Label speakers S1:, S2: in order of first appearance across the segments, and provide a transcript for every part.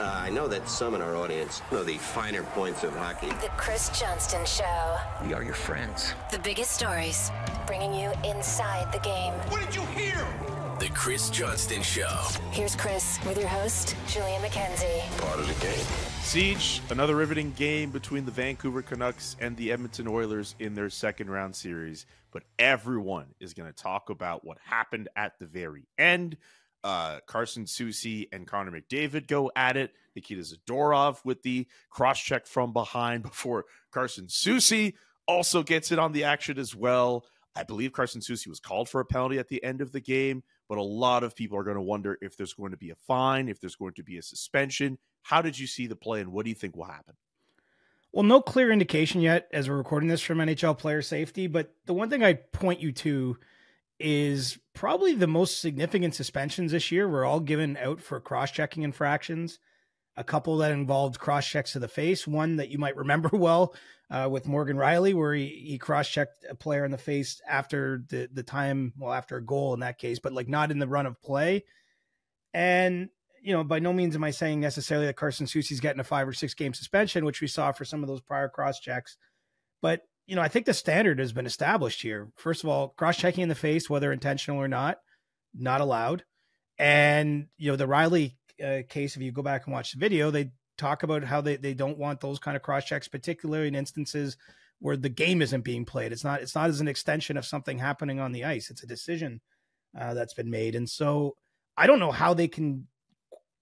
S1: I know that some in our audience know the finer points of hockey.
S2: The Chris Johnston Show.
S3: We are your friends.
S2: The biggest stories, bringing you inside the game.
S4: What did you hear?
S5: The Chris Johnston Show.
S2: Here's Chris with your host, Julian McKenzie.
S1: Part of the game.
S6: Siege, another riveting game between the Vancouver Canucks and the Edmonton Oilers in their second round series. But everyone is going to talk about what happened at the very end. Carson Soucy and Connor McDavid go at it. Nikita Zadorov with the cross-check from behind before Carson Soucy also gets in on the action as well. I believe Carson Soucy was called for a penalty at the end of the game, but a lot of people are going to wonder if there's going to be a fine, if there's going to be a suspension. How did you see the play, and what do you think will happen?
S7: Well, no clear indication yet as we're recording this from NHL player safety, but the one thing I'd point you to is probably the most significant suspensions this year were all given out for cross-checking infractions. A couple that involved cross-checks to the face. One that you might remember well with Morgan Riley, where he cross-checked a player in the face after the time, well, after a goal in that case, but like not in the run of play. And, you know, by no means am I saying necessarily that Carson Soucy's getting a 5 or 6 game suspension, which we saw for some of those prior cross-checks. But, you know, I think the standard has been established here. First of all, cross-checking in the face, whether intentional or not allowed. And, you know, the Riley case, if you go back and watch the video, they talk about how they don't want those kind of cross-checks, particularly in instances where the game isn't being played. It's not as an extension of something happening on the ice. It's a decision that's been made. And so I don't know how they can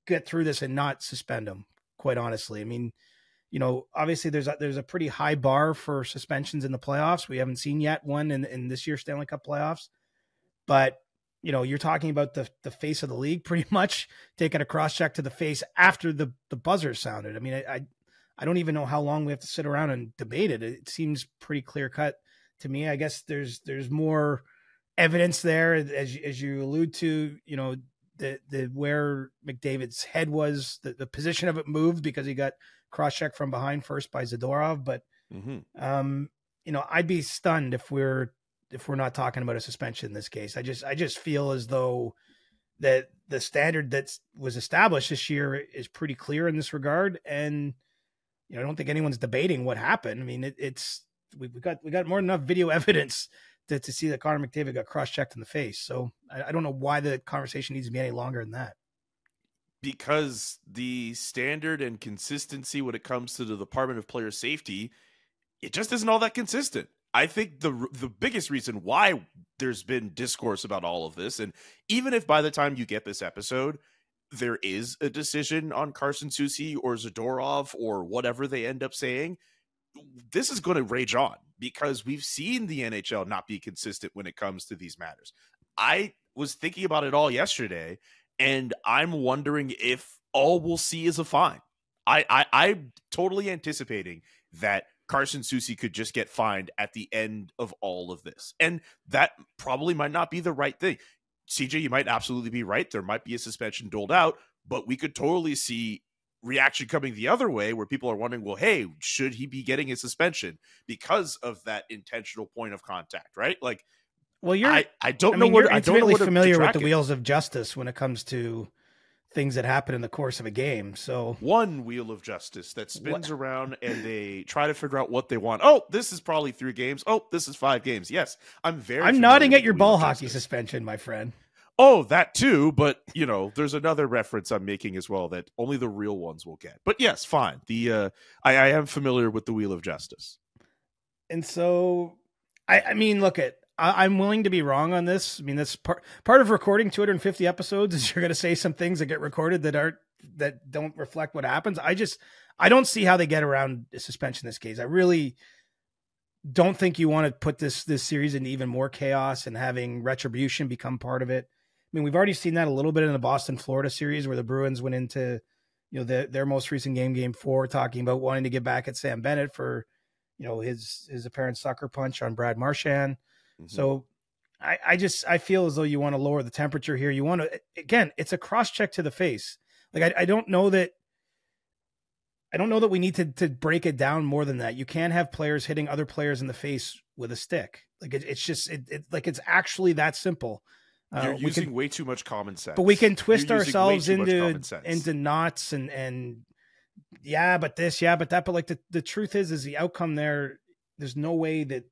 S7: get through this and not suspend him, quite honestly. I mean, you know, obviously there's a pretty high bar for suspensions in the playoffs. We haven't seen yet one in this year's Stanley Cup playoffs, but you know, you're talking about the face of the league pretty much taking a cross check to the face after the buzzer sounded. I mean, I don't even know how long we have to sit around and debate it. It seems pretty clear cut to me. I guess there's more evidence there as you allude to, you know, the where McDavid's head was, the position of it moved because he got cross-checked from behind first by Zadorov. But, you know, I'd be stunned if we're not talking about a suspension in this case. I just feel as though that the standard that was established this year is pretty clear in this regard. And, you know, I don't think anyone's debating what happened. I mean, we got more than enough video evidence to see that Connor McDavid got cross-checked in the face. So I don't know why the conversation needs to be any longer than that.
S6: Because the standard and consistency when it comes to the Department of Player Safety, it just isn't all that consistent. I think the biggest reason why there's been discourse about all of this, and even if by the time you get this episode, there is a decision on Carson Soucy or Zadorov or whatever they end up saying, this is going to rage on because we've seen the NHL not be consistent when it comes to these matters. I was thinking about it all yesterday, and I'm wondering if all we'll see is a fine. I'm totally anticipating that Carson Soucy could just get fined at the end of all of this. And that probably might not be the right thing. CJ, you might absolutely be right. There might be a suspension doled out, but we could totally see reaction coming the other way where people are wondering, well, hey, should he be getting a suspension because of that intentional point of contact, right? Like,
S7: well,
S6: I don't know what
S7: you're
S6: I don't know what
S7: familiar with the wheels of justice when it comes to things that happen in the course of a game. So
S6: one wheel of justice that spins around and they try to figure out what they want. Oh, this is probably 3 games. Oh, this is 5 games. Yes, I'm
S7: nodding at your ball hockey suspension, my friend.
S6: Oh, that too. But, you know, there's another reference I'm making as well that only the real ones will get. But yes, fine. I am familiar with the wheel of justice.
S7: And so, I mean, look I'm willing to be wrong on this. I mean, that's part of recording 250 episodes is you're going to say some things that get recorded that don't reflect what happens. I don't see how they get around a suspension in this case. I really don't think you want to put this series into even more chaos and having retribution become part of it. I mean, we've already seen that a little bit in the Boston, Florida series where the Bruins went into, you know, their most recent game 4, talking about wanting to get back at Sam Bennett for, you know, his apparent sucker punch on Brad Marchand. Mm-hmm. So I feel as though you want to lower the temperature here. You want to, again, it's a cross check to the face. Like, I don't know that we need to break it down more than that. You can't have players hitting other players in the face with a stick. Like it's just, like, it's actually that simple.
S6: You're using way too much common sense.
S7: But we can twist ourselves into knots and yeah, but this, yeah, but that. But like the truth is the outcome there, there's no way that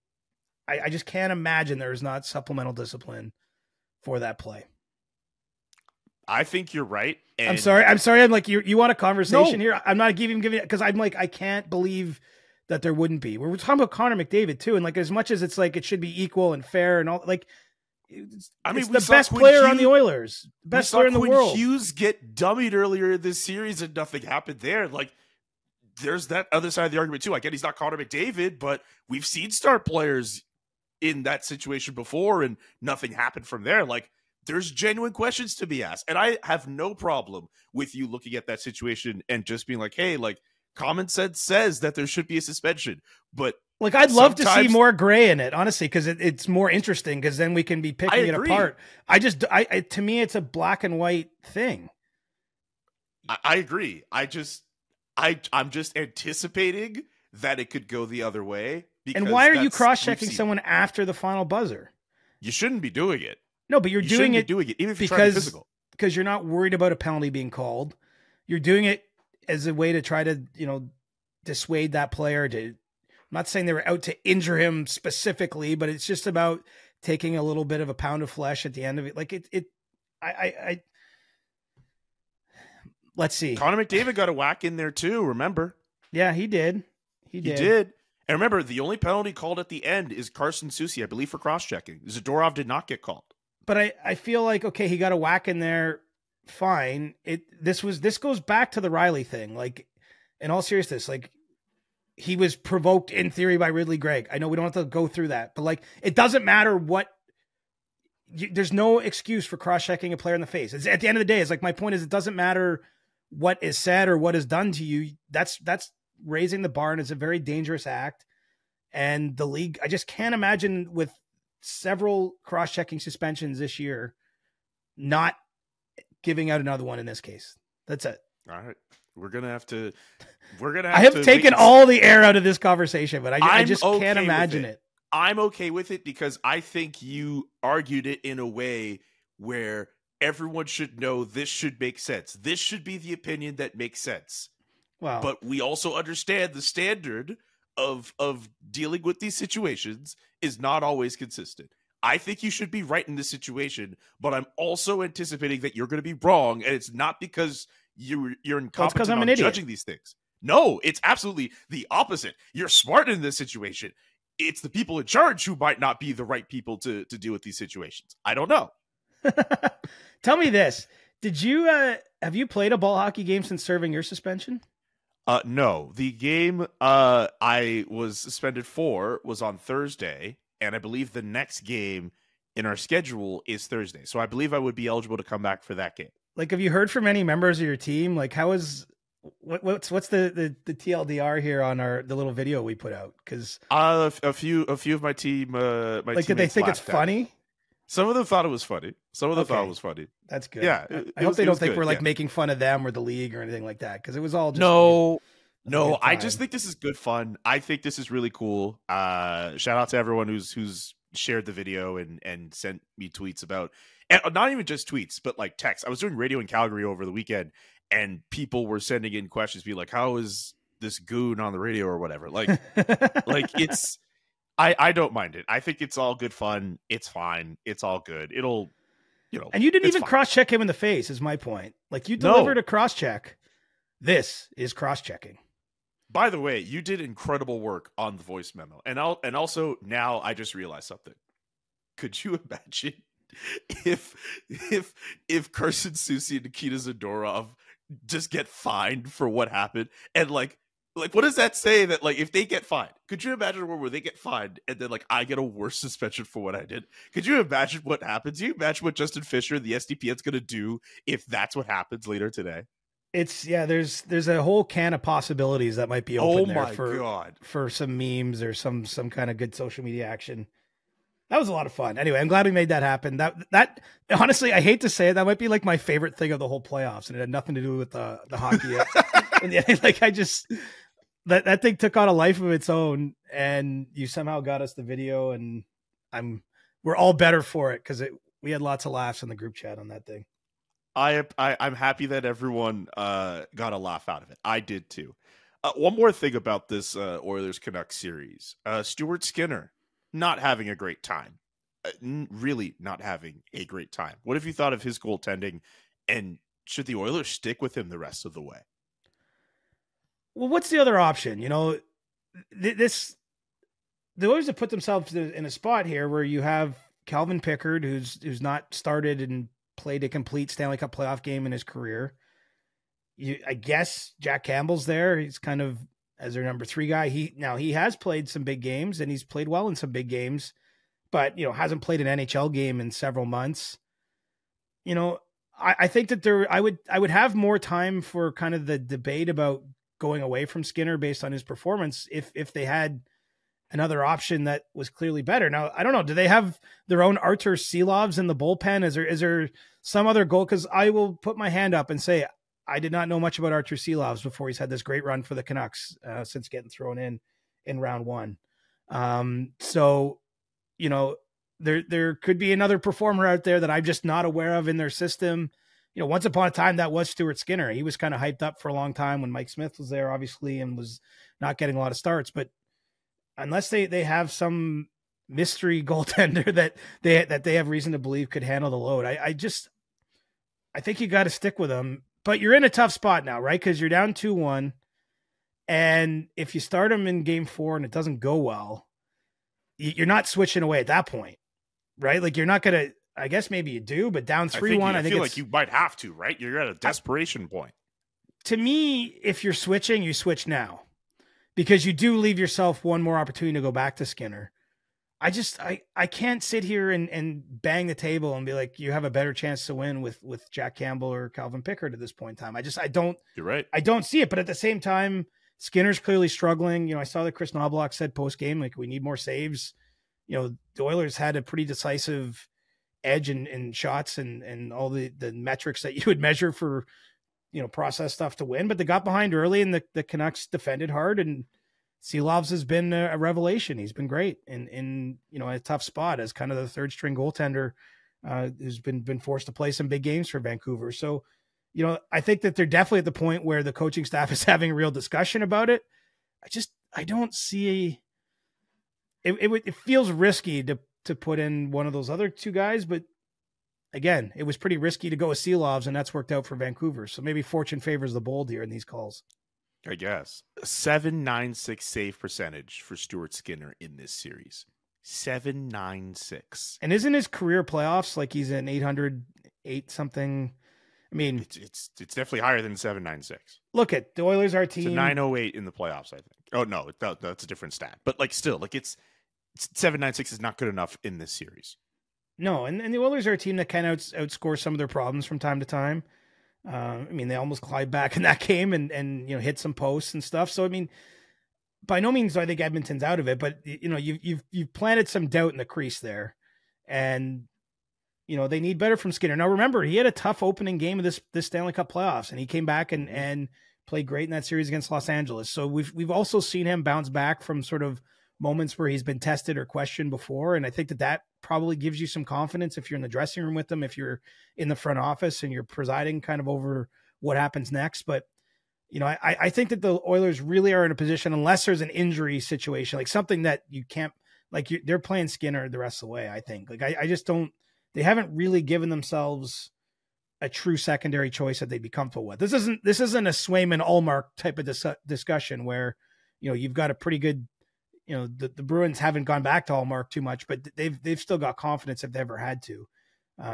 S7: I just can't imagine there is not supplemental discipline for that play.
S6: I think you're right. And
S7: I'm sorry. I'm like, you want a conversation here? I'm not giving it because I'm like, I can't believe that there wouldn't be. We're talking about Connor McDavid too. And like, as much as it's like, it should be equal and fair and all, like, it's the best player on the Oilers, best player in the world.
S6: Hughes get dummied earlier this series and nothing happened there. Like, there's that other side of the argument too. I get he's not Connor McDavid, but we've seen star players in that situation before and nothing happened from there. Like, there's genuine questions to be asked. And I have no problem with you looking at that situation and just being like, hey, like, common sense says that there should be a suspension. But
S7: like, I'd love to see more gray in it, honestly, because it's more interesting, because then we can be picking it apart. To me, it's a black and white thing.
S6: I agree. I'm just anticipating that it could go the other way.
S7: And why are you cross-checking someone after the final buzzer?
S6: You shouldn't be doing it.
S7: No, but you're doing it
S6: even if you're trying to be physical.
S7: Because you're not worried about a penalty being called. You're doing it as a way to try to, dissuade that player to. I'm not saying they were out to injure him specifically, but it's just about taking a little bit of a pound of flesh at the end of it. Like let's see.
S6: Connor McDavid got a whack in there too, remember?
S7: Yeah, he did. He
S6: did. And remember, the only penalty called at the end is Carson Soucy, I believe, for cross-checking. Zadorov did not get called.
S7: But I feel like, okay, he got a whack in there. Fine. This goes back to the Riley thing. Like, in all seriousness, like, he was provoked in theory by Ridley Gregg. I know we don't have to go through that, but like, it doesn't matter what. There's no excuse for cross-checking a player in the face. At the end of the day, it's like, my point is, it doesn't matter what is said or what is done to you. That's raising the bar, and it's a very dangerous act. And the league, I just can't imagine, with several cross-checking suspensions this year, not giving out another one in this case. That's it.
S6: All right. We're going to have to
S7: I have taken all the air out of this conversation, but I just can't imagine it.
S6: I'm okay with it because I think you argued it in a way where everyone should know this should make sense. This should be the opinion that makes sense.
S7: Wow.
S6: But we also understand the standard of dealing with these situations is not always consistent. I think you should be right in this situation, but I'm also anticipating that you're going to be wrong, and it's not because you're incompetent on judging these things. No, it's absolutely the opposite. You're smart in this situation. It's the people in charge who might not be the right people to deal with these situations. I don't know.
S7: Tell me this. Did you have you played a ball hockey game since serving your suspension?
S6: No, the game I was suspended for was on Thursday, and I believe the next game in our schedule is Thursday. So I believe I would be eligible to come back for that game. Like,
S7: have you heard from any members of your team? Like, how is what's the TLDR here on the little video we put out? Because
S6: a few of my team,
S7: like, did they think it's funny?
S6: Some of them thought it was funny. Some of them thought it was funny.
S7: That's good.
S6: Yeah.
S7: I hope they don't think we're like making fun of them or the league or anything like that. Because it was all just
S6: no. I just think this is good fun. I think this is really cool. Shout out to everyone who's shared the video and sent me tweets about, and not even just tweets, but like texts. I was doing radio in Calgary over the weekend, and people were sending in questions, be like, "How is this goon on the radio?" or whatever. Like, like it's. I don't mind it. I think it's all good fun. It's fine. It's all good. It'll,
S7: And you didn't even cross-check him in the face, is my point. Like, you delivered a cross-check. This is cross-checking.
S6: By the way, you did incredible work on the voice memo. And also now I just realized something. Could you imagine if Carson Soucy and Nikita Zadorov just get fined for what happened? And like, what does that say? That, like, if they get fined, could you imagine a world where they get fined and then, like, I get a worse suspension for what I did? Could you imagine what happens? Do you imagine what Justin Fisher and the SDPN is going to do if that's what happens later today?
S7: There's a whole can of possibilities that might be open
S6: God.
S7: For some memes or some kind of good social media action. That was a lot of fun. Anyway, I'm glad we made that happen. That honestly, I hate to say it, that might be like my favorite thing of the whole playoffs, and it had nothing to do with the hockey. Like, I just. That thing took on a life of its own, and you somehow got us the video, and we're all better for it because We had lots of laughs in the group chat on that thing.
S6: I'm happy that everyone got a laugh out of it. I did too. One more thing about this Oilers Canucks series. Stuart Skinner not having a great time. Really not having a great time. What have you thought of his goaltending, and should the Oilers stick with him the rest of the way?
S7: Well, what's the other option? You know, the Oilers have put themselves in a spot here where you have Calvin Pickard, who's not started and played a complete Stanley Cup playoff game in his career. I guess Jack Campbell's there. He's kind of as their number 3 guy. He has played some big games and he's played well in some big games, but hasn't played an NHL game in several months. I think that I would have more time for kind of the debate about going away from Skinner based on his performance if they had another option that was clearly better. Now, I don't know. Do they have their own Artur Silovs in the bullpen? Is there some other goal? Because I will put my hand up and say I did not know much about Artur Silovs before he's had this great run for the Canucks since getting thrown in round 1. So, there could be another performer out there that I'm just not aware of in their system. Once upon a time, that was Stuart Skinner. He was kind of hyped up for a long time when Mike Smith was there, obviously, and was not getting a lot of starts. But unless they have some mystery goaltender that they have reason to believe could handle the load, I think you got to stick with them. But you're in a tough spot now, right? Because you're down 2-1. And if you start them in game 4 and it doesn't go well, you're not switching away at that point, right? Like you're not going to, I guess maybe you do, but down 3-1, I think
S6: like you might have to, right? You're at a desperation point.
S7: To me, if you're switching, you switch now because you do leave yourself one more opportunity to go back to Skinner. I can't sit here and bang the table and be like, you have a better chance to win with Jack Campbell or Calvin Pickard at this point in time. I don't,
S6: you're right.
S7: I don't see it. But at the same time, Skinner's clearly struggling. I saw that Chris Knobloch said post game, like we need more saves. The Oilers had a pretty decisive edge in shots and all the metrics that you would measure for, process stuff to win, but they got behind early and the Canucks defended hard, and Silovs has been a revelation. He's been great in a tough spot as kind of the third string goaltender who's been forced to play some big games for Vancouver. So, I think that they're definitely at the point where the coaching staff is having a real discussion about it. I don't see it feels risky to put in one of those other 2 guys, but again, it was pretty risky to go with Silovs, and that's worked out for Vancouver. So maybe fortune favors the bold here in these calls.
S6: I guess. 7.96 save percentage for Stuart Skinner in this series. 7.96.
S7: And isn't his career playoffs like he's an 808 something? I mean,
S6: it's definitely higher than 7.96.
S7: Look at the Oilers, our team.
S6: It's a 908 in the playoffs, I think. Oh no, that's a different stat. But it's 7.96 is not good enough in this series.
S7: No, and the Oilers are a team that kind of outscores some of their problems from time to time. They almost climbed back in that game and hit some posts and stuff. So, by no means do I think Edmonton's out of it, but you've planted some doubt in the crease there, and they need better from Skinner. Now, remember, he had a tough opening game of this Stanley Cup playoffs, and he came back and played great in that series against Los Angeles. So we've also seen him bounce back from sort of moments where he's been tested or questioned before, and I think that probably gives you some confidence if you're in the dressing room with them, if you're in the front office and you're presiding kind of over what happens next. But, I think that the Oilers really are in a position, unless there's an injury situation, like something that you can't, they're playing Skinner the rest of the way, I think. I just don't, they haven't really given themselves a true secondary choice that they'd be comfortable with. This isn't a Swayman-Ullmark type of discussion where, you've got a pretty good, the Bruins haven't gone back to Ullmark too much, but they've still got confidence if they ever had to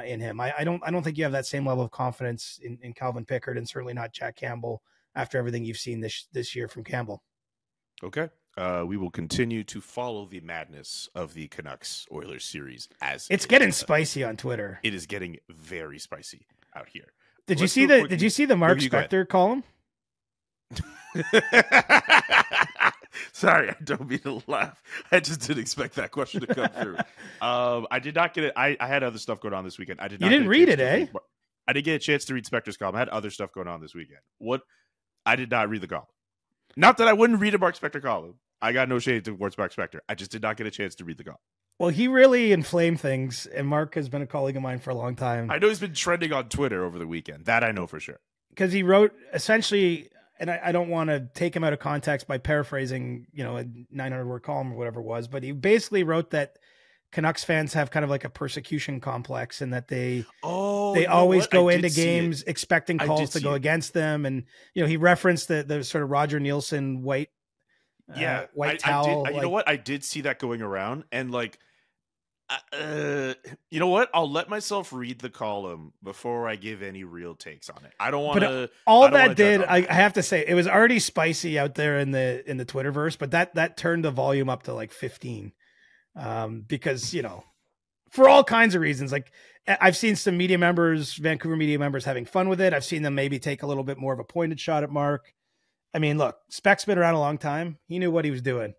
S7: in him. I don't think you have that same level of confidence in Calvin Pickard, and certainly not Jack Campbell after everything you've seen this year from Campbell.
S6: Okay. We will continue to follow the madness of the Canucks Oilers series as
S7: it's getting spicy on Twitter.
S6: It is getting very spicy out here.
S7: Did you see the Mark Spector column?
S6: Sorry, I don't mean to laugh. I just didn't expect that question to come through. I did not get it. I had other stuff going on this weekend. I did not.
S7: You didn't read it, eh?
S6: I didn't get a chance to read Spector's column. I had other stuff going on this weekend. I did not read the column. Not that I wouldn't read a Mark Spector column. I got no shade towards Mark Spector. I just did not get a chance to read the column.
S7: Well, he really inflamed things, and Mark has been a colleague of mine for a long time.
S6: I know he's been trending on Twitter over the weekend. That I know for sure.
S7: Because he wrote essentially, and I don't want to take him out of context by paraphrasing, a 900-word column or whatever it was, but he basically wrote that Canucks fans have kind of like a persecution complex, and that they always go into games expecting calls to go against them. And, he referenced the sort of Roger Nielsen white towel.
S6: You know what? I did see that going around, and like, you know what? I'll let myself read the column before I give any real takes on it. I don't want to.
S7: All that did, I have to say, it was already spicy out there in the Twitterverse, but that turned the volume up to like 15, because for all kinds of reasons. Like, I've seen some Vancouver media members having fun with it. I've seen them maybe take a little bit more of a pointed shot at Mark. I mean, look, Speck's been around a long time. He knew what he was doing.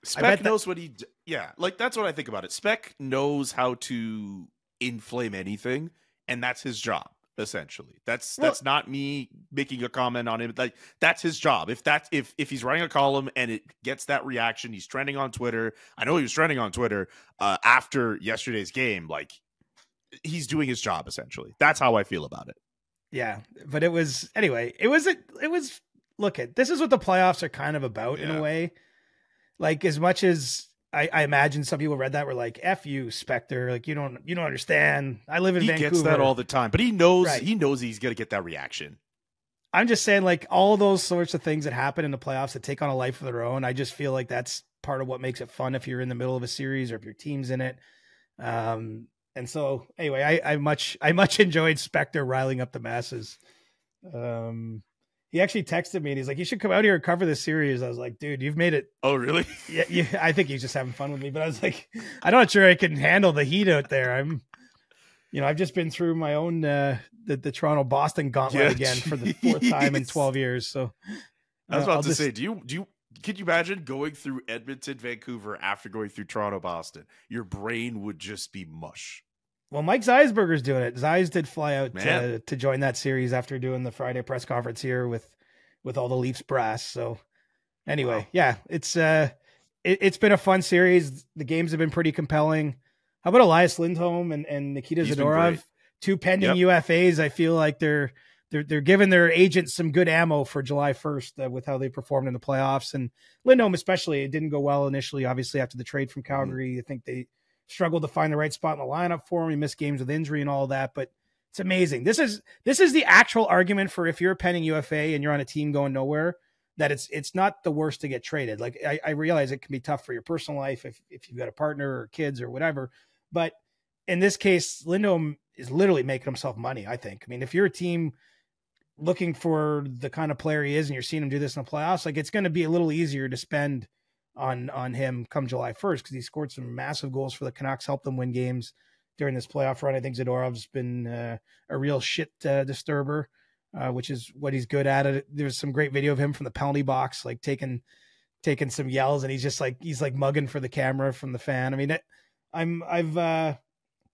S6: Speck knows what like that's what I think about it. Speck knows how to inflame anything, and that's his job, essentially. That's not me making a comment on him. Like, that's his job. If he's writing a column and it gets that reaction, he's trending on Twitter. I know he was trending on Twitter after yesterday's game. Like, he's doing his job, essentially. That's how I feel about it.
S7: Yeah, but it was look, this is what the playoffs are kind of about in a way. Like, as much as I imagine some people read that were like, "F you, Spectre." Like, you don't understand. I live in Vancouver.
S6: He gets that all the time, but he knows he's going to get that reaction.
S7: I'm just saying, like, all those sorts of things that happen in the playoffs that take on a life of their own. I just feel like that's part of what makes it fun if you're in the middle of a series or if your team's in it. And so anyway, I much enjoyed Spectre riling up the masses. He actually texted me and he's like, "You should come out here and cover this series." I was like, "Dude, you've made it."
S6: Oh, really?
S7: Yeah. I think he's just having fun with me, but I was like, I'm not sure I can handle the heat out there. I've just been through my own, the Toronto Boston gauntlet again for the fourth time in 12 years. So
S6: I was about to say, could you imagine going through Edmonton, Vancouver after going through Toronto, Boston? Your brain would just be mush.
S7: Well, Mike Zeisberger's doing it. Zeiss did fly out to join that series after doing the Friday press conference here with all the Leafs brass. So anyway, it's been a fun series. The games have been pretty compelling. How about Elias Lindholm and Nikita Zadorov, two pending UFAs? I feel like they're giving their agents some good ammo for July 1st with how they performed in the playoffs. And Lindholm especially, it didn't go well initially, obviously after the trade from Calgary. I think they struggled to find the right spot in the lineup for him. He missed games with injury and all that, but it's amazing. This is the actual argument for if you're a pending UFA and you're on a team going nowhere, that it's not the worst to get traded. Like, I realize it can be tough for your personal life if you've got a partner or kids or whatever, but in this case, Lindholm is literally making himself money, I think. I mean, if you're a team looking for the kind of player he is and you're seeing him do this in the playoffs, like, it's going to be a little easier to spend on him come July 1st, because he scored some massive goals for the Canucks, helped them win games during this playoff run. I think Zadorov's been a real shit disturber, which is what he's good at. There's some great video of him from the penalty box, like taking some yells, and he's like mugging for the camera from the fan. I mean, I've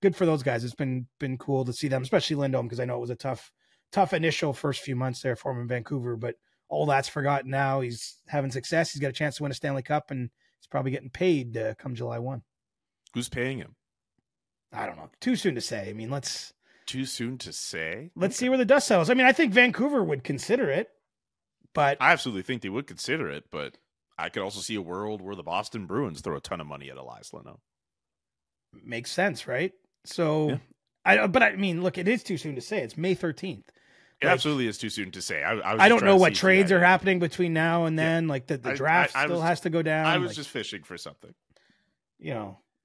S7: good for those guys. It's been cool to see them, especially Lindholm, because I know it was a tough initial first few months there for him in Vancouver, but all that's forgotten now. He's having success. He's got a chance to win a Stanley Cup, and he's probably getting paid come July 1.
S6: Who's paying him?
S7: I don't know. Too soon to say. I mean,
S6: Too soon to say?
S7: Let's see where the dust settles. I mean, I think Vancouver would consider it, but
S6: I absolutely think they would consider it, but I could also see a world where the Boston Bruins throw a ton of money at Elias Lindholm.
S7: Makes sense, right? So, yeah. But I mean, look, it is too soon to say. It's May 13th.
S6: It absolutely is too soon to say.
S7: I don't know what trades are happening between now and then. Like the draft still has to go down.
S6: I was just fishing for something.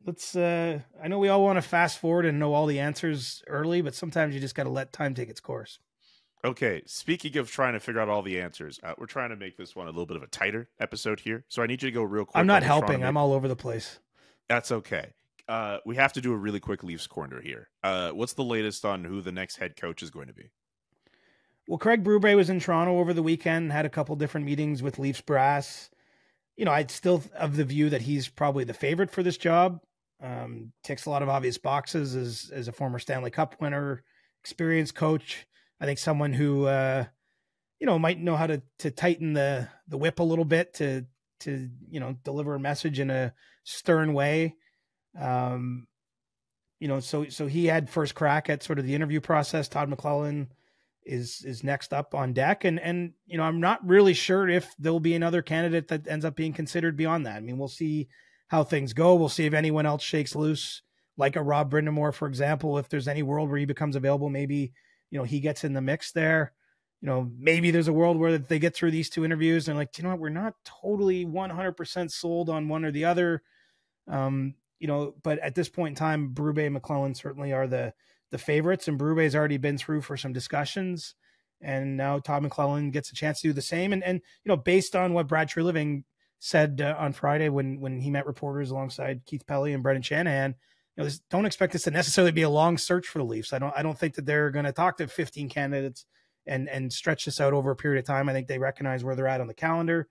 S7: Let's. I know we all want to fast forward and know all the answers early, but sometimes you just got to let time take its course.
S6: Okay. Speaking of trying to figure out all the answers, we're trying to make this one a little bit of a tighter episode here. So I need you to go real quick.
S7: I'm not helping. I'm all over the place.
S6: That's okay. We have to do a really quick Leafs corner here. What's the latest on who the next head coach is going to be?
S7: Well, Craig Berube was in Toronto over the weekend, had a couple different meetings with Leafs brass. I'd still of the view that he's probably the favorite for this job. Ticks a lot of obvious boxes as a former Stanley Cup winner, experienced coach. I think someone who, might know how to tighten the whip a little bit to deliver a message in a stern way. So he had first crack at sort of the interview process. Todd McLellan is next up on deck. And I'm not really sure if there'll be another candidate that ends up being considered beyond that. I mean, we'll see how things go. We'll see if anyone else shakes loose, like a Rob Brindamore, for example. If there's any world where he becomes available, maybe, he gets in the mix there. Maybe there's a world where they get through these two interviews and like, you know what, we're not totally 100% sold on one or the other. But at this point in time, Berube and McLellan certainly are the favorites, and Berube's already been through for some discussions, and now Todd McLellan gets a chance to do the same. And based on what Brad Treliving said on Friday when he met reporters alongside Keith Pelley and Brendan Shanahan, don't expect this to necessarily be a long search for the Leafs. I don't think that they're going to talk to 15 candidates and stretch this out over a period of time. I think they recognize where they're at on the calendar,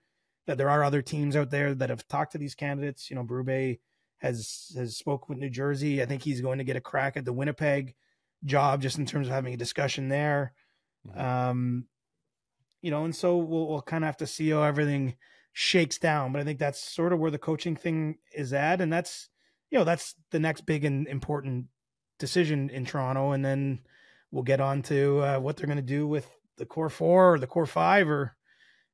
S7: that there are other teams out there that have talked to these candidates. Berube has spoken with New Jersey. I think he's going to get a crack at the Winnipeg job just in terms of having a discussion there. And so we'll kind of have to see how everything shakes down, but I think that's sort of where the coaching thing is at. And that's the next big and important decision in Toronto. And then we'll get on to what they're going to do with the core 4 or the core 5, or,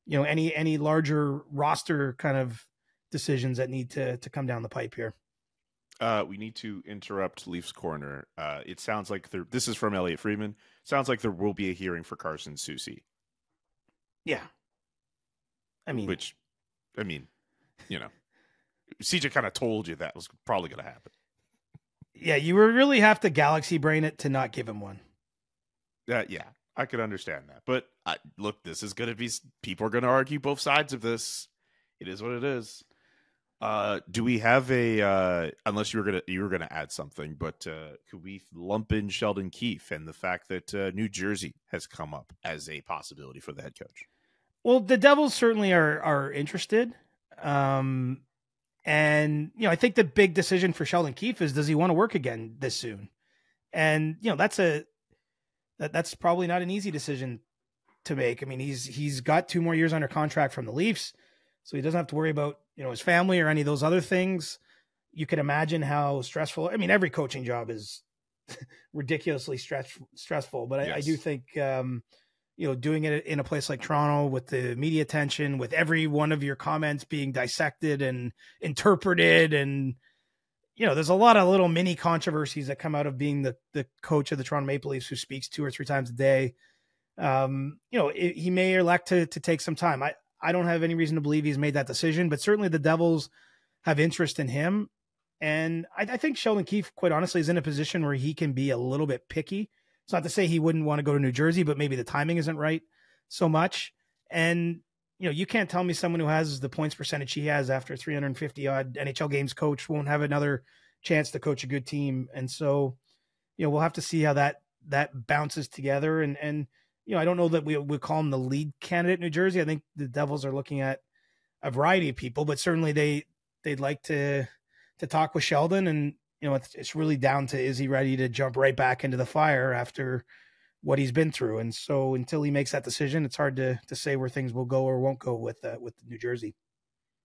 S7: any larger roster kind of decisions that need to come down the pipe here.
S6: We need to interrupt Leafs Corner. It sounds like this is from Elliot Friedman. Sounds like there will be a hearing for Carson Soucy.
S7: Yeah.
S6: CJ kind of told you that was probably going to happen.
S7: Yeah, you really have to galaxy brain it to not give him one.
S6: Yeah, I could understand that. But look, this is going to be, people are going to argue both sides of this. It is what it is. Do we have unless you were gonna add something, but could we lump in Sheldon Keefe and the fact that New Jersey has come up as a possibility for the head coach?
S7: Well, the Devils certainly are interested. And I think the big decision for Sheldon Keefe is, does he want to work again this soon? And that's probably not an easy decision to make. I mean, he's got 2 more years under contract from the Leafs, so he doesn't have to worry about his family or any of those other things. You can imagine how stressful. I mean, every coaching job is ridiculously stressful, but I do think doing it in a place like Toronto with the media attention, with every one of your comments being dissected and interpreted, and there's a lot of little mini controversies that come out of being the coach of the Toronto Maple Leafs, who speaks 2 or 3 times a day. He may elect to take some time. I don't have any reason to believe he's made that decision, but certainly the Devils have interest in him. And I think Sheldon Keefe, quite honestly, is in a position where he can be a little bit picky. It's not to say he wouldn't want to go to New Jersey, but maybe the timing isn't right so much. And, you can't tell me someone who has the points percentage he has after 350 odd NHL games coach won't have another chance to coach a good team. And so, we'll have to see how that bounces together. And, I don't know that we would call him the lead candidate in New Jersey. I think the Devils are looking at a variety of people, but certainly they'd like to talk with Sheldon. And, it's really down to, is he ready to jump right back into the fire after what he's been through? And so until he makes that decision, it's hard to say where things will go or won't go with New Jersey.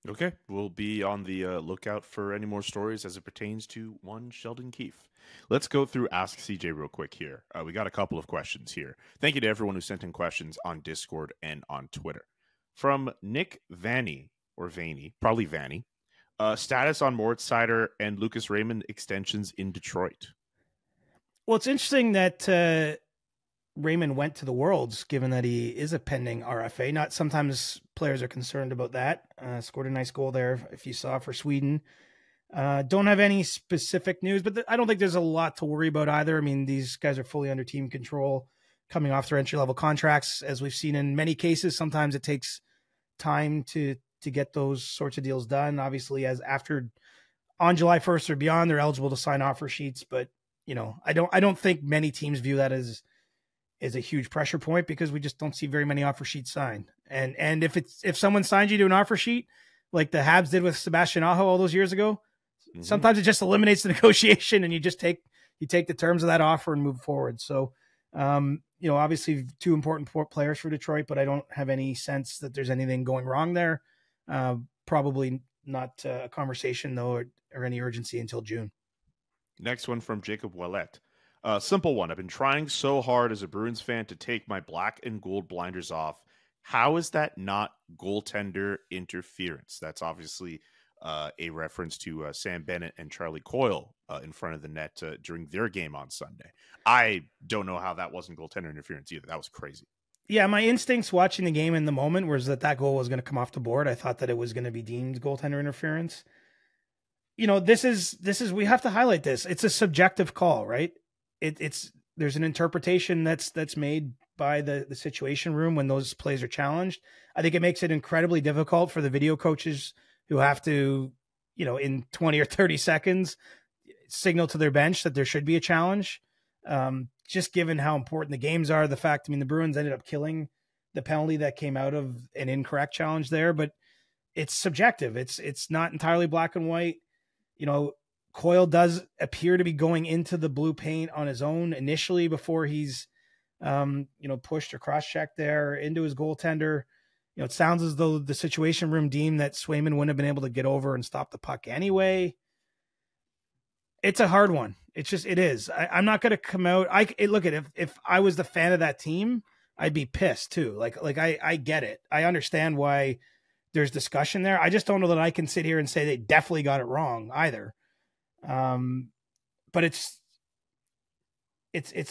S6: Okay. We'll be on the lookout for any more stories as it pertains to one Sheldon Keefe. Let's go through AskCJ real quick here. We got a couple of questions here. Thank you to everyone who sent in questions on Discord and on Twitter. From Nick Vanny, or Vanny, probably Vanny. Status on Moritz Seider and Lucas Raymond extensions in Detroit.
S7: Well, it's interesting that Raymond went to the Worlds, given that he is a pending RFA. Not sometimes players are concerned about that. Scored a nice goal there, if you saw, for Sweden. Don't have any specific news, but I don't think there's a lot to worry about either. I mean, these guys are fully under team control, coming off their entry-level contracts. As we've seen in many cases, sometimes it takes time to get those sorts of deals done. Obviously, on July 1st or beyond, they're eligible to sign offer sheets. But, I don't think many teams view that as a huge pressure point, because we just don't see very many offer sheets signed. And if someone signs you to an offer sheet, like the Habs did with Sebastian Aho all those years ago, sometimes it just eliminates the negotiation, and you just take the terms of that offer and move forward. So, obviously 2 important players for Detroit, but I don't have any sense that there's anything going wrong there. Probably not a conversation though, or any urgency until June.
S6: Next one from Jacob Ouellet. Simple one. I've been trying so hard as a Bruins fan to take my black and gold blinders off. How is that not goaltender interference? That's obviously a reference to Sam Bennett and Charlie Coyle in front of the net during their game on Sunday. I don't know how that wasn't goaltender interference either. That was crazy. Yeah,
S7: my instincts watching the game in the moment was that goal was going to come off the board. I thought that it was going to be deemed goaltender interference. This is we have to highlight this. It's a subjective call, right? There's an interpretation that's made by the situation room when those plays are challenged. I think it makes it incredibly difficult for the video coaches who have to, in 20 or 30 seconds, signal to their bench that there should be a challenge. Just given how important the games are, the fact, the Bruins ended up killing the penalty that came out of an incorrect challenge there, but it's subjective. It's not entirely black and white. Coyle does appear to be going into the blue paint on his own initially before he's, pushed or cross-checked there into his goaltender. It sounds as though the situation room deemed that Swayman wouldn't have been able to get over and stop the puck anyway. It's a hard one. It is. I'm not going to come out. Look at if I was the fan of that team, I'd be pissed too. Like I get it. I understand why there's discussion there. I just don't know that I can sit here and say they definitely got it wrong either. But it's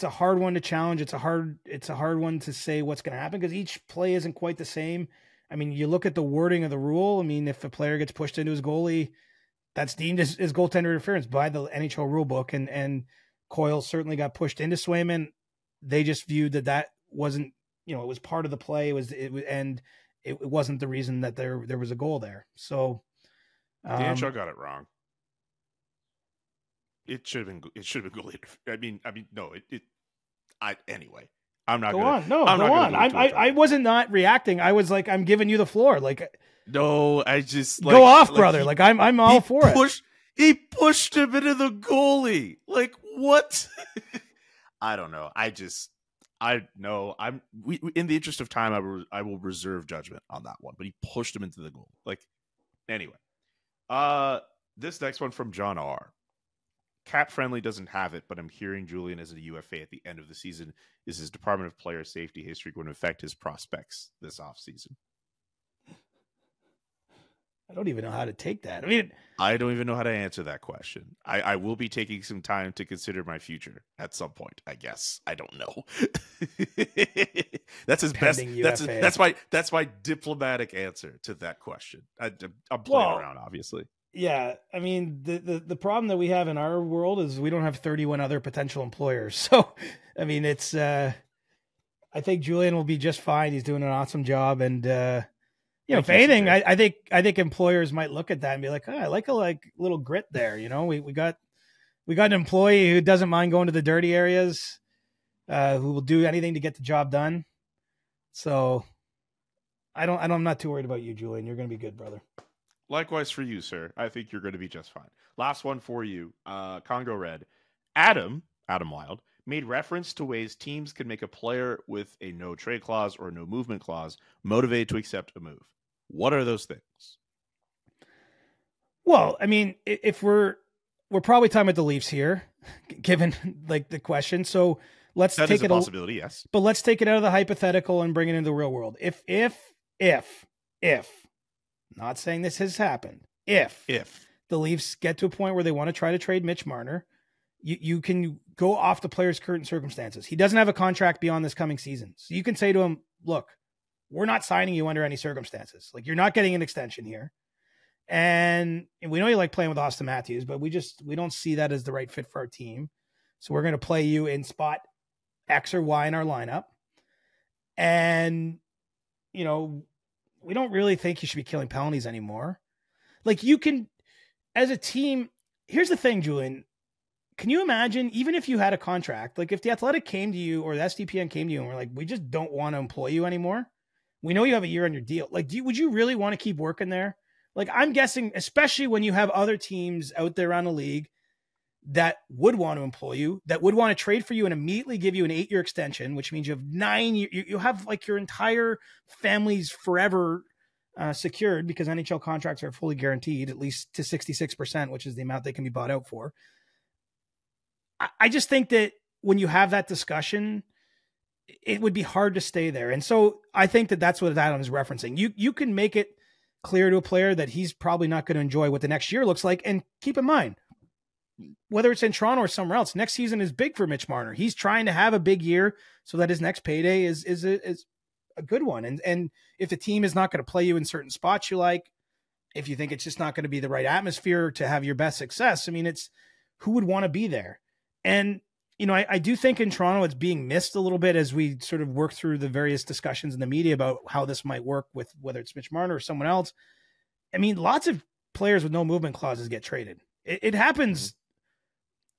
S7: a hard one to challenge. It's a hard one to say what's going to happen because each play isn't quite the same. You look at the wording of the rule. If a player gets pushed into his goalie, that's deemed as goaltender interference by the NHL rule book. And Coyle certainly got pushed into Swayman. They just viewed that wasn't, it was part of the play. It wasn't the reason that there was a goal there. So
S6: the NHL got it wrong. It should have been goalie. Anyway, I'm not going to.
S7: Go on. I wasn't not reacting. I was like, I'm giving you the floor.
S6: No, I just
S7: go off, brother. I'm all for it.
S6: He pushed him into the goalie. What? I don't know. In the interest of time, I will reserve judgment on that one, but he pushed him into the goal. Anyway, this next one from John R. Cap Friendly doesn't have it, but I'm hearing Julian as a UFA at the end of the season. Is his Department of Player Safety history going to affect his prospects this offseason?
S7: I don't even know how to take that.
S6: I don't even know how to answer that question. I will be taking some time to consider my future at some point, I guess. I don't know. That's his best. That's my diplomatic answer to that question. I'm playing around, obviously.
S7: Yeah, the problem that we have in our world is we don't have 31 other potential employers. So, it's I think Julian will be just fine. He's doing an awesome job, and if anything, I think employers might look at that and be like, I like a little grit there. We got an employee who doesn't mind going to the dirty areas, who will do anything to get the job done. So, I'm not too worried about you, Julian. You're going to be good, brother.
S6: Likewise for you, sir. I think you're going to be just fine. Last one for you. Congo Red. Adam Wild, made reference to ways teams can make a player with a no trade clause or no movement clause motivated to accept a move. What are those things?
S7: Well, if we're probably talking about the Leafs here, given the question. So let's take it a
S6: possibility, yes.
S7: But let's take it out of the hypothetical and bring it into the real world. If not saying this has happened. If the Leafs get to a point where they want to try to trade Mitch Marner, you can go off the player's current circumstances. He doesn't have a contract beyond this coming season. So you can say to him, look, we're not signing you under any circumstances. You're not getting an extension here. And we know you like playing with Austin Matthews, but we don't see that as the right fit for our team. So we're going to play you in spot X or Y in our lineup. And, we don't really think you should be killing penalties anymore. You can, as a team, here's the thing, Julian. Can you imagine, even if you had a contract, if the Athletic came to you or the SDPN came to you and we're like, we just don't want to employ you anymore. We know you have a year on your deal. Would you really want to keep working there? I'm guessing, especially when you have other teams out there around the league that would want to employ you, that would want to trade for you and immediately give you an 8-year extension, which means you have 9 years, you have your entire family's forever secured, because NHL contracts are fully guaranteed, at least to 66%, which is the amount they can be bought out for. I just think that when you have that discussion, it would be hard to stay there. And so I think that that's what Adam's referencing. You can make it clear to a player that he's probably not going to enjoy what the next year looks like. And keep in mind, whether it's in Toronto or somewhere else, next season is big for Mitch Marner. He's trying to have a big year so that his next payday is a good one. And if the team is not going to play you in certain spots you like, if you think it's just not going to be the right atmosphere to have your best success, I mean, it's who would want to be there? And, you know, I do think in Toronto it's being missed a little bit as we sort of work through the various discussions in the media about how this might work with whether it's Mitch Marner or someone else. I mean, lots of players with no movement clauses get traded. It happens,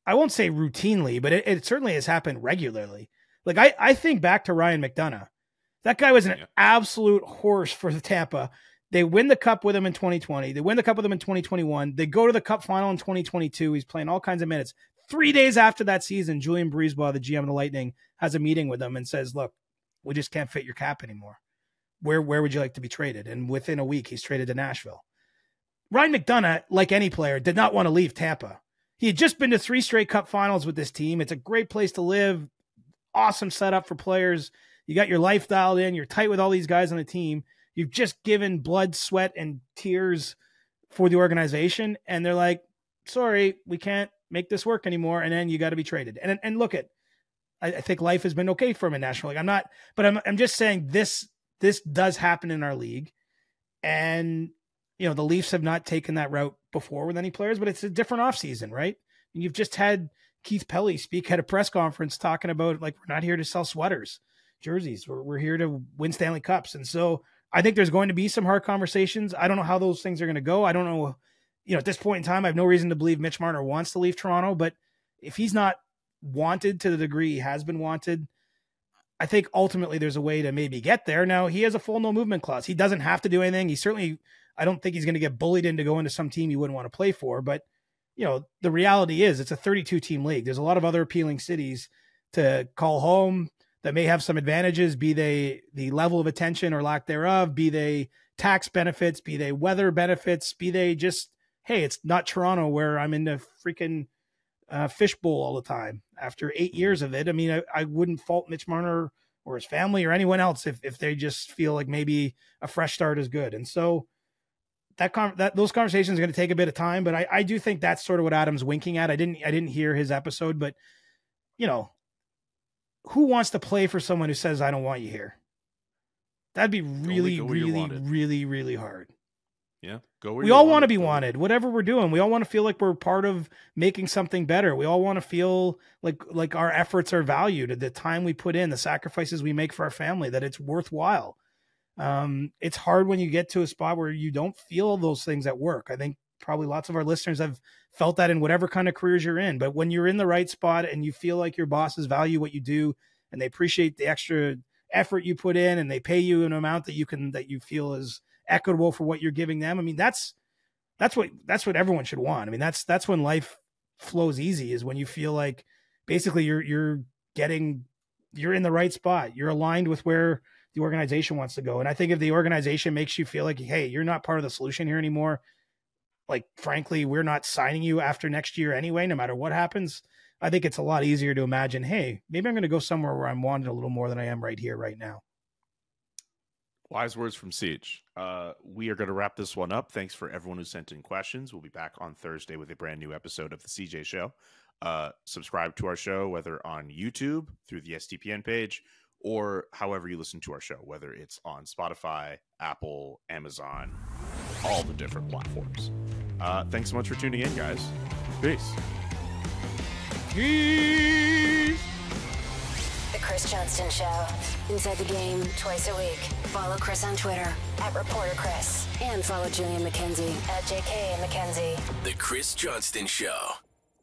S7: I won't say routinely, but it certainly has happened regularly. Like I think back to Ryan McDonough. That guy was an absolute horse for the Tampa. They win the cup with him in 2020. They win the cup with him in 2021. They go to the cup final in 2022. He's playing all kinds of minutes. 3 days after that season, Julian Breezeball, the GM of the Lightning, has a meeting with him and says, look, we just can't fit your cap anymore. Where would you like to be traded? And within a week, he's traded to Nashville. Ryan McDonough, like any player, did not want to leave Tampa. He had just been to 3 straight cup finals with this team. It's a great place to live. Awesome setup for players. You got your life dialed in. You're tight with all these guys on the team. You've just given blood, sweat, and tears for the organization. And they're like, sorry, we can't make this work anymore. And then you got to be traded. And look I think life has been okay for him in National League. I'm just saying this does happen in our league. And, you know, the Leafs have not taken that route before with any players, but it's a different offseason, right? And you've just had Keith Pelly speak at a press conference talking about, like, we're not here to sell sweaters, jerseys. We're here to win Stanley Cups. And so I think there's going to be some hard conversations. I don't know how those things are going to go. I don't know. You know, at this point in time, I have no reason to believe Mitch Marner wants to leave Toronto, but if he's not wanted to the degree he has been wanted, I think ultimately there's a way to maybe get there. Now, he has a full no movement clause. He doesn't have to do anything. I don't think he's going to get bullied into going to some team he wouldn't want to play for, but you know, the reality is it's a 32 team league. There's a lot of other appealing cities to call home that may have some advantages, be they the level of attention or lack thereof, be they tax benefits, be they weather benefits, be they just, hey, it's not Toronto where I'm in the freaking fishbowl all the time. After 8 years of it, I mean, I wouldn't fault Mitch Marner or his family or anyone else if they just feel like maybe a fresh start is good. And so those conversations are going to take a bit of time, but I do think that's sort of what Adam's winking at. I didn't hear his episode, but you know, who wants to play for someone who says, I don't want you here? That'd be really, really, really hard.
S6: Yeah.
S7: We all want to be wanted, whatever we're doing. We all want to feel like we're part of making something better. We all want to feel like our efforts are valued, the time we put in, the sacrifices we make for our family, that it's worthwhile. It's hard when you get to a spot where you don't feel those things at work. I think probably lots of our listeners have felt that in whatever kind of careers you're in, but when you're in the right spot and you feel like your bosses value what you do and they appreciate the extra effort you put in and they pay you an amount that you feel is equitable for what you're giving them. I mean, that's what everyone should want. I mean, that's when life flows easy, is when you feel like basically you're in the right spot. You're aligned with where the organization wants to go. And I think if the organization makes you feel like, hey, you're not part of the solution here anymore, like, frankly, we're not signing you after next year anyway, no matter what happens, I think it's a lot easier to imagine, hey, maybe I'm going to go somewhere where I'm wanted a little more than I am right here, right now.
S6: Wise words from Siege. We are going to wrap this one up. Thanks for everyone who sent in questions. We'll be back on Thursday with a brand new episode of the CJ Show. Subscribe to our show, whether on YouTube through the SDPN page or however you listen to our show, whether it's on Spotify, Apple, Amazon, all the different platforms. Thanks so much for tuning in, guys. Peace.
S2: The Chris Johnston Show. Inside the game, twice a week. Follow Chris on Twitter @ReporterChris. And follow Julian McKenzie @JK McKenzie.
S5: The Chris Johnston Show.